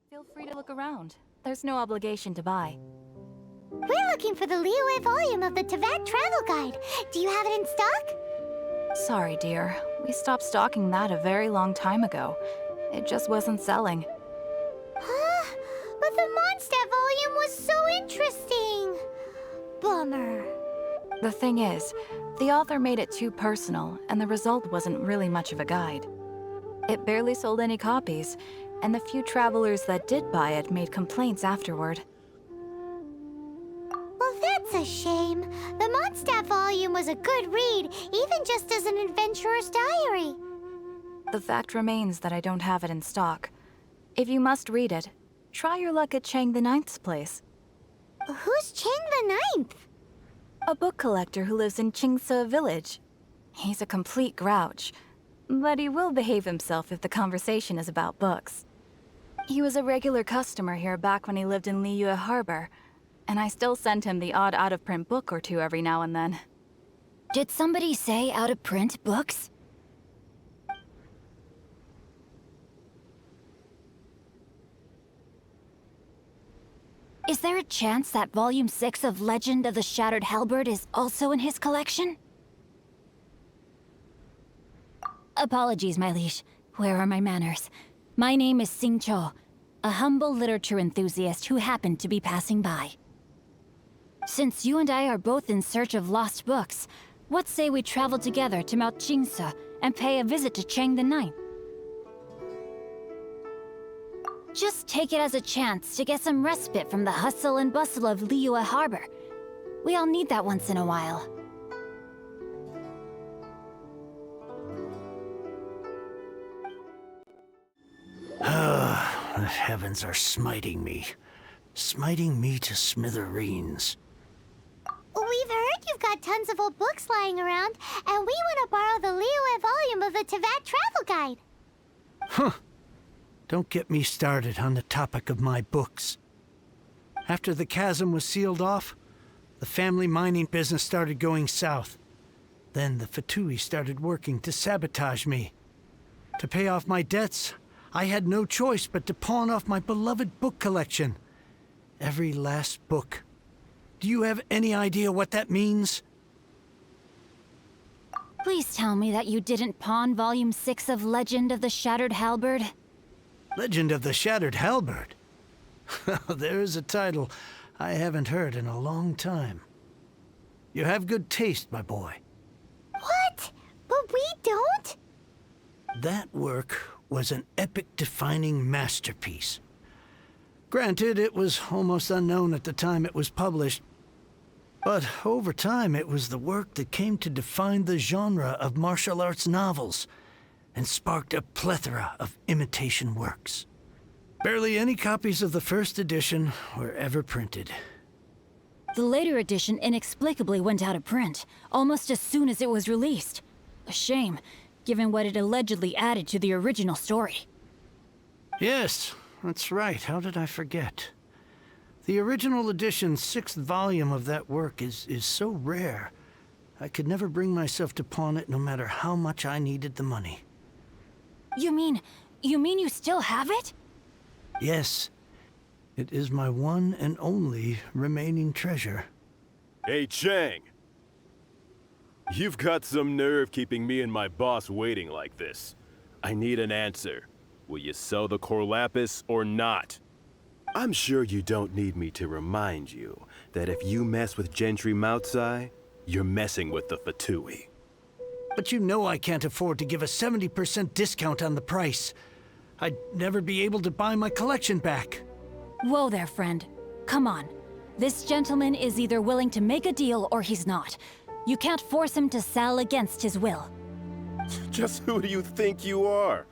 Feel free to look around. There's no obligation to buy. We're looking for the Liyue volume of the Teyvat Travel Guide. Do you have it in stock? Sorry, dear. We stopped stocking that a very long time ago. It just wasn't selling. Huh? But the Mondstadt volume was so interesting. Bummer. The thing is, the author made it too personal, and the result wasn't really much of a guide. It barely sold any copies, and the few travelers that did buy it made complaints afterward. Well, that's a shame. The Mondstadt volume was a good read, even just as an adventurer's diary. The fact remains that I don't have it in stock. If you must read it, try your luck at Chang the Ninth's place. Who's Chang the Ninth? A book collector who lives in Xingqiu village. He's a complete grouch, but he will behave himself if the conversation is about books. He was a regular customer here back when he lived in Liyue Harbor, and I still send him the odd out-of-print book or two every now and then. Did somebody say out-of-print books? Is there a chance that Volume 6 of Legend of the Shattered Halberd is also in his collection? Apologies, my liege. Where are my manners? My name is Xingqiu, a humble literature enthusiast who happened to be passing by. Since you and I are both in search of lost books, what say we travel together to Mount Xingqiu and pay a visit to Chang the Ninth? Just take it as a chance to get some respite from the hustle and bustle of Liyue Harbor. We all need that once in a while. The heavens are smiting me. Smiting me to smithereens. We've heard you've got tons of old books lying around, and we want to borrow the Liyue volume of the Teyvat Travel Guide. Huh. Don't get me started on the topic of my books. After the chasm was sealed off, the family mining business started going south. Then the Fabulae started working to sabotage me. To pay off my debts, I had no choice but to pawn off my beloved book collection. Every last book. Do you have any idea what that means? Please tell me that you didn't pawn Volume 6 of Legend of the Shattered Halberd. Legend of the Shattered Halberd? There is a title I haven't heard in a long time. You have good taste, my boy. What? But we don't? That work was an epic-defining masterpiece. Granted, it was almost unknown at the time it was published, but over time it was the work that came to define the genre of martial arts novels and sparked a plethora of imitation works. Barely any copies of the first edition were ever printed. The later edition inexplicably went out of print, almost as soon as it was released. A shame, given what it allegedly added to the original story. Yes, that's right. How did I forget? The original edition's 6th volume of that work is so rare, I could never bring myself to pawn it no matter how much I needed the money. You mean you still have it? Yes. It is my one and only remaining treasure. Hey, Chang! You've got some nerve keeping me and my boss waiting like this. I need an answer. Will you sell the core lapis or not? I'm sure you don't need me to remind you that if you mess with Gentry Moutsai, you're messing with the Fabulae. But you know I can't afford to give a 70% discount on the price. I'd never be able to buy my collection back. Whoa there, friend. Come on. This gentleman is either willing to make a deal or he's not. You can't force him to sell against his will. Just who do you think you are?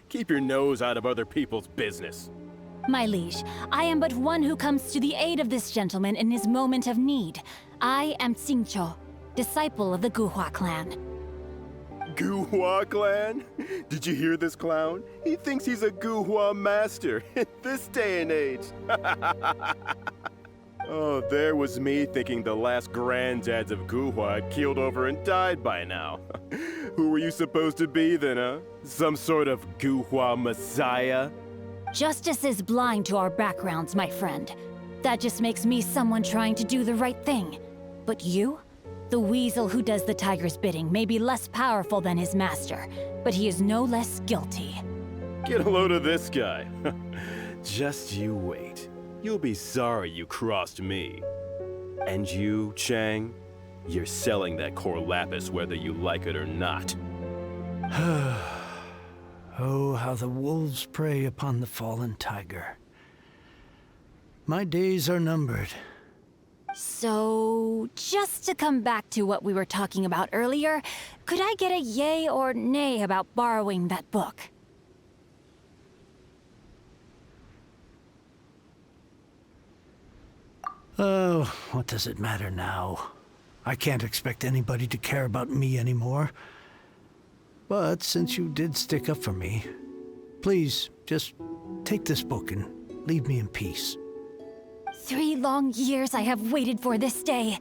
Keep your nose out of other people's business. My liege, I am but one who comes to the aid of this gentleman in his moment of need. I am Xingqiu, disciple of the Guhua clan. Guhua clan? Did you hear this clown? He thinks he's a Guhua master in this day and age. Oh, there was me thinking the last granddads of Guhua had keeled over and died by now. Who were you supposed to be then, huh? Some sort of Guhua messiah? Justice is blind to our backgrounds, my friend. That just makes me someone trying to do the right thing. But you? The weasel who does the tiger's bidding may be less powerful than his master, but he is no less guilty. Get a load of this guy. Just you wait. You'll be sorry you crossed me. And you, Chang, you're selling that core lapis whether you like it or not. Oh, how the wolves prey upon the fallen tiger. My days are numbered. So, just to come back to what we were talking about earlier, could I get a yay or nay about borrowing that book? Oh, what does it matter now? I can't expect anybody to care about me anymore. But since you did stick up for me, please, just take this book and leave me in peace. 3 long years I have waited for this day.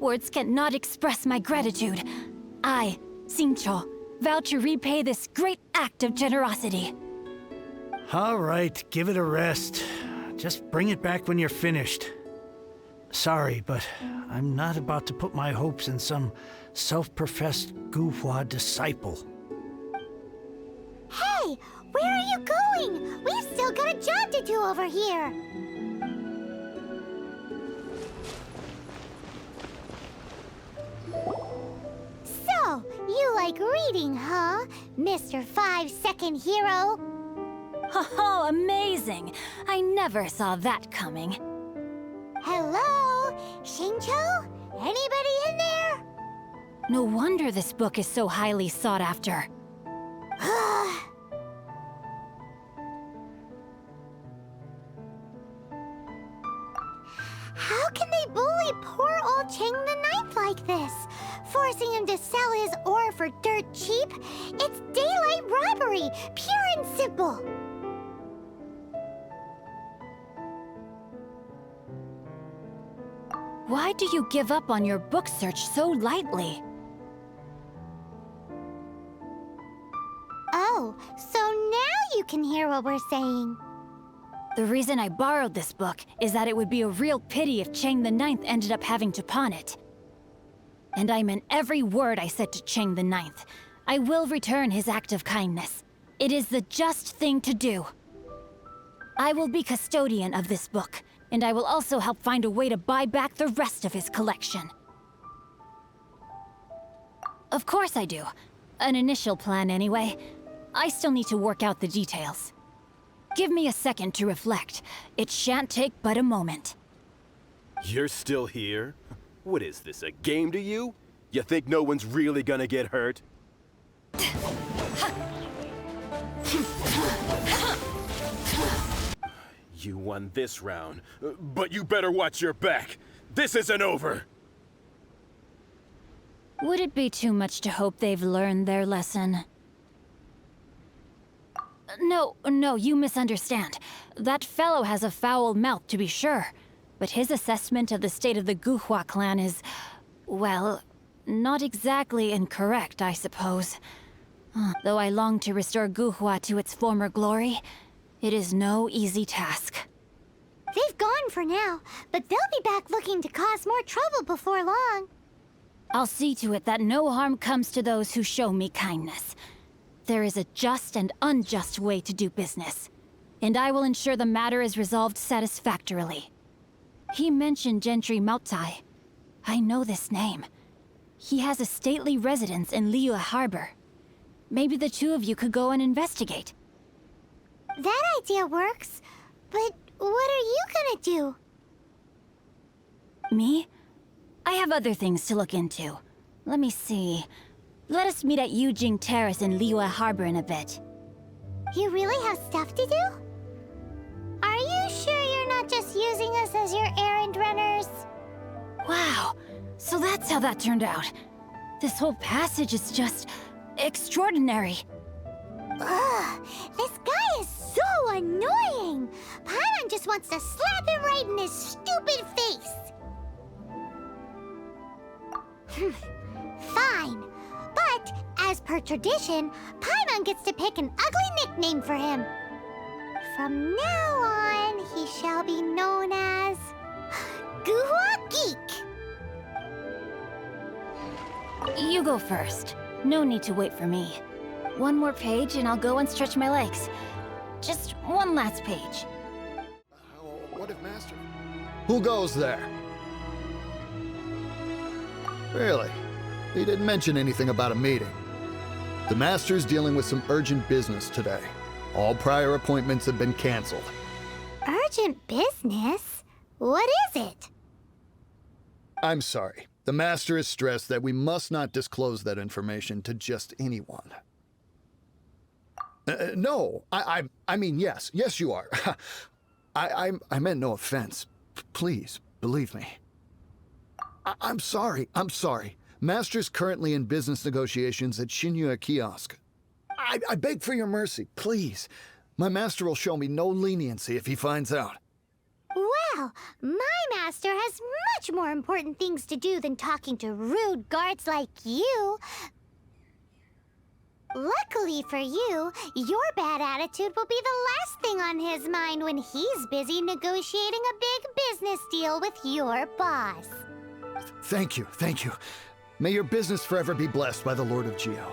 Words cannot express my gratitude. I, Xingqiu, vow to repay this great act of generosity. All right, give it a rest. Just bring it back when you're finished. Sorry, but I'm not about to put my hopes in some self-professed Guhua disciple. Hey, where are you going? We've still got a job to do over here. So, you like reading, huh, Mr. 5-second hero? Oh, amazing! I never saw that coming. Hello? Xingqiu? Anybody in there? No wonder this book is so highly sought after. How can they bully poor old Chang the Ninth like this? Forcing him to sell his ore for dirt cheap? It's daylight robbery, pure and simple. Why do you give up on your book search so lightly? Oh, so now you can hear what we're saying. The reason I borrowed this book is that it would be a real pity if Chang the Ninth ended up having to pawn it. And I meant every word I said to Chang the Ninth. I will return his act of kindness. It is the just thing to do. I will be custodian of this book, and I will also help find a way to buy back the rest of his collection. Of course I do. An initial plan anyway. I still need to work out the details. Give me a second to reflect. It shan't take but a moment. You're still here? What is this, a game to you? You think no one's really gonna get hurt? You won this round, but you better watch your back. This isn't over. Would it be too much to hope they've learned their lesson? No, you misunderstand. That fellow has a foul mouth, to be sure. But his assessment of the state of the Guhua clan is, well, not exactly incorrect, I suppose. Though I long to restore Guhua to its former glory, it is no easy task. They've gone for now, but they'll be back looking to cause more trouble before long. I'll see to it that no harm comes to those who show me kindness. There is a just and unjust way to do business, and I will ensure the matter is resolved satisfactorily. He mentioned Gentry Maotai. I know this name. He has a stately residence in Liyue Harbor. Maybe the two of you could go and investigate. That idea works, but what are you gonna do? Me? I have other things to look into. Let me see. Let us meet at Yujing Terrace in Liyue Harbor in a bit. You really have stuff to do? Are you sure you're not just using us as your errand runners? Wow, so that's how that turned out. This whole passage is just extraordinary. Ugh, this guy is so annoying! Paimon just wants to slap him right in his stupid face! Fine. But, as per tradition, Paimon gets to pick an ugly nickname for him. From now on, he shall be known as Guhua Geek. You go first. No need to wait for me. One more page and I'll go and stretch my legs. Just one last page. What if Master? Who goes there? Really? He didn't mention anything about a meeting. The Master's dealing with some urgent business today. All prior appointments have been canceled. Urgent business? What is it? I'm sorry. The Master is stressed that we must not disclose that information to just anyone. No, I mean, yes. Yes, you are. I meant no offense. Please, believe me. I'm sorry. Master's currently in business negotiations at Xingqiu Kiosk. I beg for your mercy, please. My master will show me no leniency if he finds out. Well, my master has much more important things to do than talking to rude guards like you. Luckily for you, your bad attitude will be the last thing on his mind when he's busy negotiating a big business deal with your boss. Thank you. May your business forever be blessed by the Lord of Geo.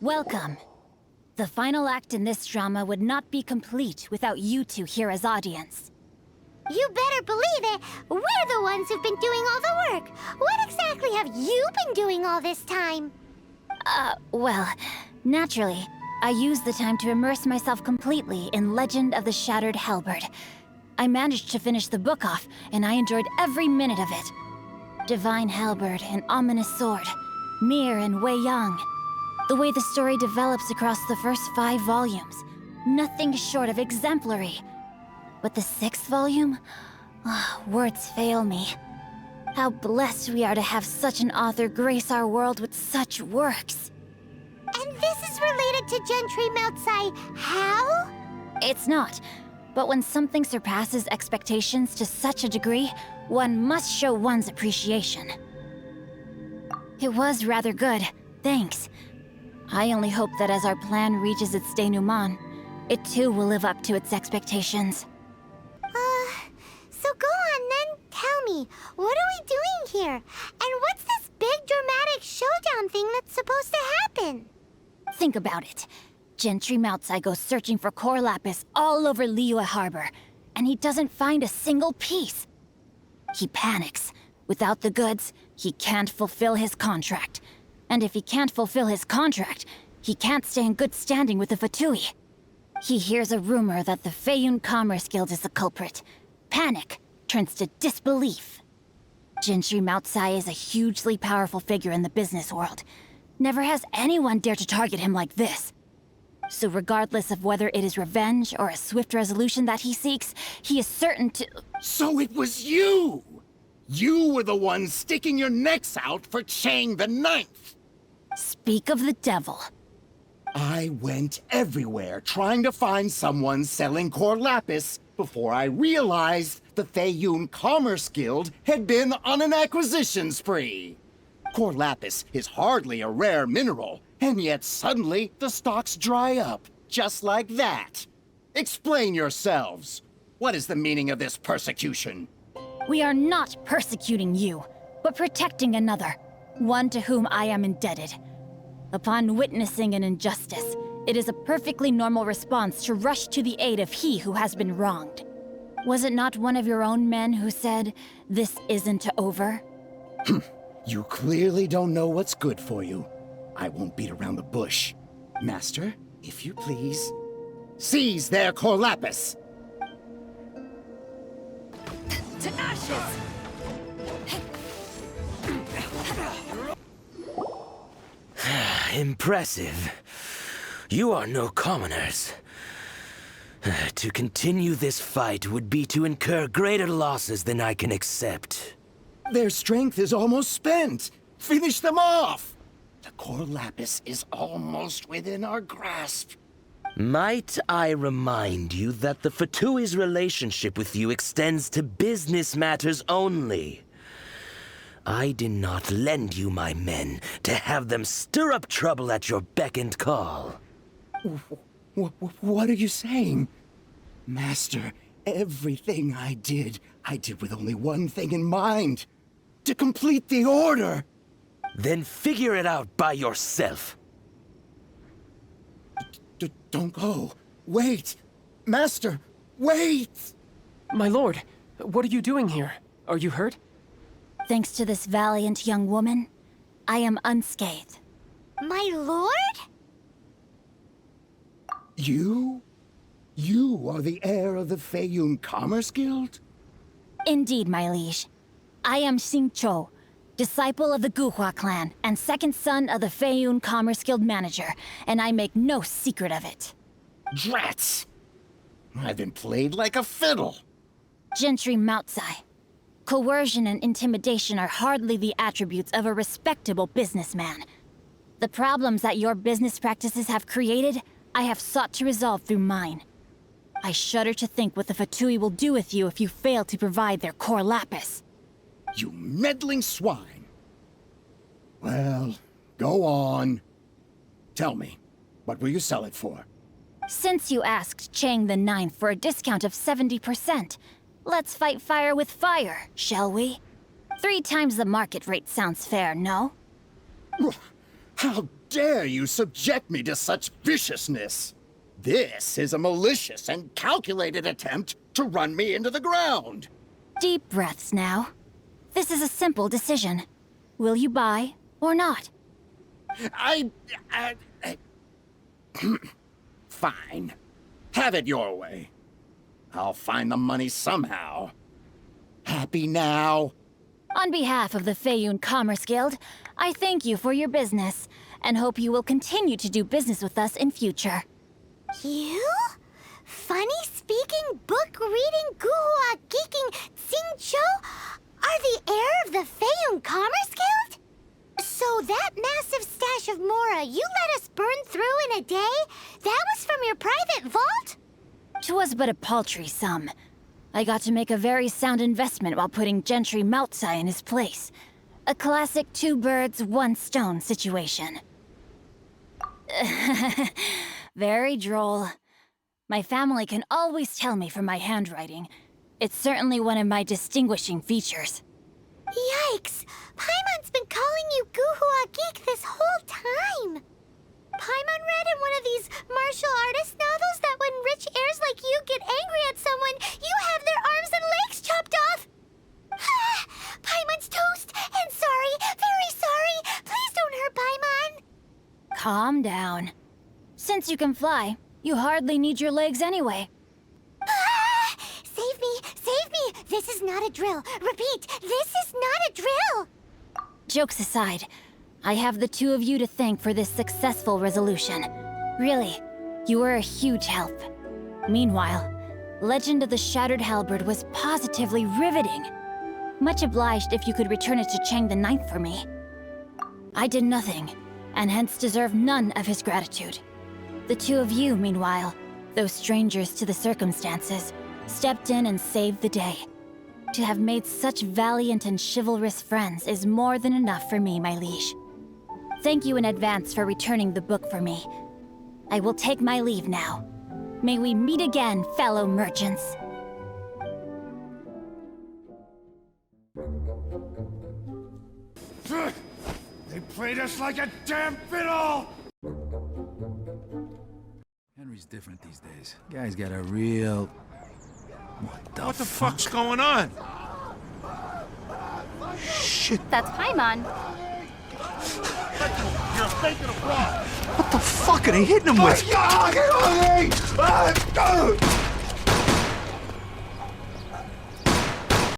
Welcome. The final act in this drama would not be complete without you two here as audience. You better believe it! We're the ones who've been doing all the work! What exactly have you been doing all this time? Well, naturally, I used the time to immerse myself completely in Legend of the Shattered Halberd. I managed to finish the book off, and I enjoyed every minute of it. Divine Halberd, an ominous sword, Mir and Wei Yang. The way the story develops across the first 5 volumes, nothing short of exemplary. But the 6th volume? Words fail me. How blessed we are to have such an author grace our world with such works. And this is related to Gentry Moutsai how? It's not. But when something surpasses expectations to such a degree, one must show one's appreciation. It was rather good, thanks. I only hope that as our plan reaches its denouement, it too will live up to its expectations. So go on then, tell me, what are we doing here? And what's this big dramatic showdown thing that's supposed to happen? Think about it. Gentry Moutsai goes searching for core lapis all over Liyue Harbor, and he doesn't find a single piece. He panics. Without the goods, he can't fulfill his contract. And if he can't fulfill his contract, he can't stay in good standing with the Fatui. He hears a rumor that the Feiyun Commerce Guild is the culprit. Panic turns to disbelief. Gentry Moutsai is a hugely powerful figure in the business world. Never has anyone dared to target him like this. So regardless of whether it is revenge or a swift resolution that he seeks, he is certain to— So it was you! You were the one sticking your necks out for Chang the Ninth! Speak of the devil. I went everywhere trying to find someone selling core lapis before I realized the Feiyun Commerce Guild had been on an acquisition spree. Core lapis is hardly a rare mineral, and yet suddenly the stocks dry up, just like that. Explain yourselves. What is the meaning of this persecution? We are not persecuting you, but protecting another, one to whom I am indebted. Upon witnessing an injustice, it is a perfectly normal response to rush to the aid of he who has been wronged. Was it not one of your own men who said, "This isn't over"? You clearly don't know what's good for you. I won't beat around the bush. Master, if you please, seize their core lapis! To ashes! Impressive. You are no commoners. To continue this fight would be to incur greater losses than I can accept. Their strength is almost spent. Finish them off! The core lapis is almost within our grasp. Might I remind you that the Fatui's relationship with you extends to business matters only? I did not lend you my men to have them stir up trouble at your beck and call. What are you saying? Master, everything I did with only one thing in mind. To complete the order. Then figure it out by yourself. Don't go. Wait. Master, wait! My lord, what are you doing here? Are you hurt? Thanks to this valiant young woman, I am unscathed. My lord? You? You are the heir of the Feiyun Commerce Guild? Indeed, my liege. I am Xingqiu, disciple of the Guhua clan and second son of the Feiyun Commerce Guild manager, and I make no secret of it. Drats! I've been played like a fiddle. Gentry Moutsai. Coercion and intimidation are hardly the attributes of a respectable businessman. The problems that your business practices have created, I have sought to resolve through mine. I shudder to think what the Fatui will do with you if you fail to provide their core lapis. You meddling swine. Well, go on. Tell me, what will you sell it for? Since you asked Chang the Ninth for a discount of 70%, let's fight fire with fire, shall we? 3 times the market rate sounds fair, no? How dare you subject me to such viciousness? This is a malicious and calculated attempt to run me into the ground. Deep breaths now. This is a simple decision. Will you buy or not? Fine. Have it your way. I'll find the money somehow. Happy now? On behalf of the Feiyun Commerce Guild, I thank you for your business, and hope you will continue to do business with us in future. You? Funny-speaking, book-reading, guhua geeking Xingqiu are the heir of the Feiyun Commerce Guild? So that massive stash of Mora you let us burn through in a day? That was from your private vault? 'Twas but a paltry sum. I got to make a very sound investment while putting Gentry Moutsai in his place. A classic 2 birds, 1 stone situation. Very droll. My family can always tell me from my handwriting. It's certainly one of my distinguishing features. Yikes! Paimon's been calling you Guhua Geek this whole time! Paimon read in one of these martial artist novels that when rich heirs like you get angry at someone, you have their arms and legs chopped off! Paimon's toast! And sorry, very sorry! Please don't hurt Paimon! Calm down. Since you can fly, you hardly need your legs anyway. Save me! Save me! This is not a drill! Repeat, this is not a drill! Jokes aside, I have the 2 of you to thank for this successful resolution. Really, you were a huge help. Meanwhile, Legend of the Shattered Halberd was positively riveting. Much obliged if you could return it to Chang the Ninth for me. I did nothing, and hence deserve none of his gratitude. The 2 of you, meanwhile, though strangers to the circumstances, stepped in and saved the day. To have made such valiant and chivalrous friends is more than enough for me, my liege. Thank you in advance for returning the book for me. I will take my leave now. May we meet again, fellow merchants. They played us like a damn fiddle! Henry's different these days. Guy's got a real... What the fuck's going on? Shit. That's Paimon. You're faking a fraud! What the fuck are they hitting him with? Get on me!